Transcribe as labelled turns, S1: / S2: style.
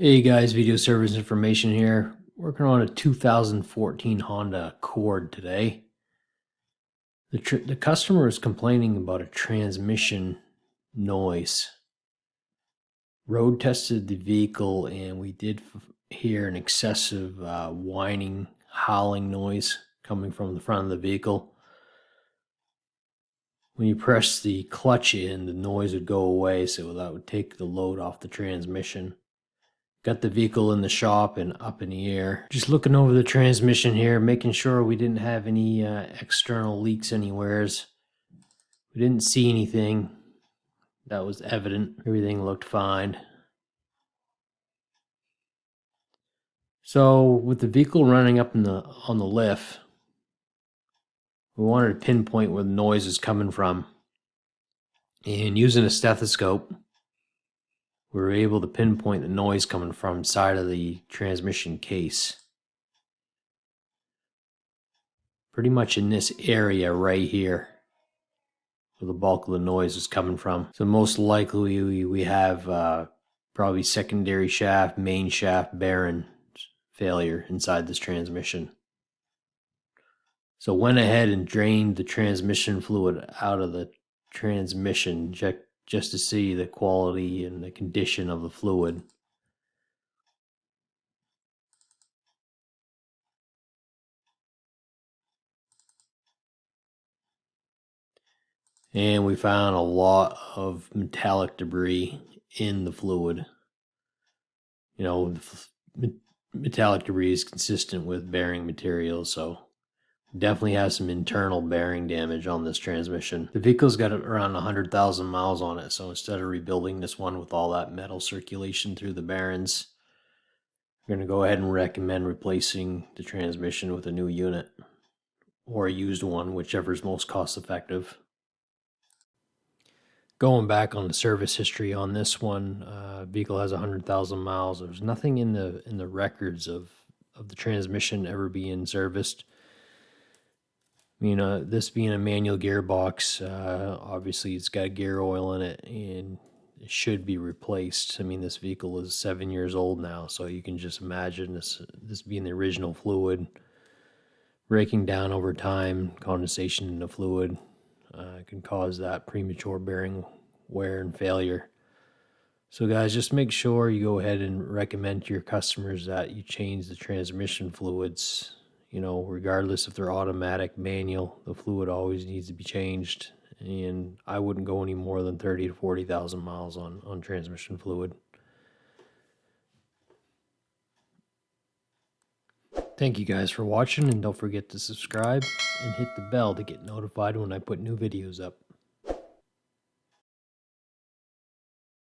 S1: Hey guys, video service information here. Working on a 2014 Honda Accord today. The customer is complaining about a transmission noise. Road tested the vehicle and we did hear an excessive whining, howling noise coming from the front of the vehicle. When you press the clutch in, the noise would go away, so that would take the load off the transmission. Got the vehicle in the shop and up in the air. Just looking over the transmission here, making sure we didn't have any external leaks anywheres. We didn't see anything that was evident. Everything looked fine. So with the vehicle running up on the lift, we wanted to pinpoint where the noise is coming from. And using a stethoscope, we were able to pinpoint the noise coming from inside of the transmission case. Pretty much in this area right here, where the bulk of the noise is coming from. So most likely we have probably secondary shaft, main shaft bearing failure inside this transmission. So went ahead and drained the transmission fluid out of the transmission just to see the quality and the condition of the fluid. And we found a lot of metallic debris in the fluid. You know, metallic debris is consistent with bearing materials, so definitely has some internal bearing damage on this transmission. The vehicle's got around 100,000 miles on it, so instead of rebuilding this one with all that metal circulation through the bearings, we're going to go ahead and recommend replacing the transmission with a new unit or a used one, whichever is most cost effective. Going back on the service history on this one, vehicle has 100,000 miles. There's nothing in the records of the transmission ever being serviced. I mean, this being a manual gearbox, obviously it's got gear oil in it and it should be replaced. I mean, this vehicle is 7 years old now, so you can just imagine this being the original fluid, breaking down over time, condensation in the fluid can cause that premature bearing wear and failure. So guys, just make sure you go ahead and recommend to your customers that you change the transmission fluids. You know, regardless if they're automatic, manual, the fluid always needs to be changed. And I wouldn't go any more than 30 to 40,000 miles on transmission fluid. Thank you guys for watching, and don't forget to subscribe and hit the bell to get notified when I put new videos up.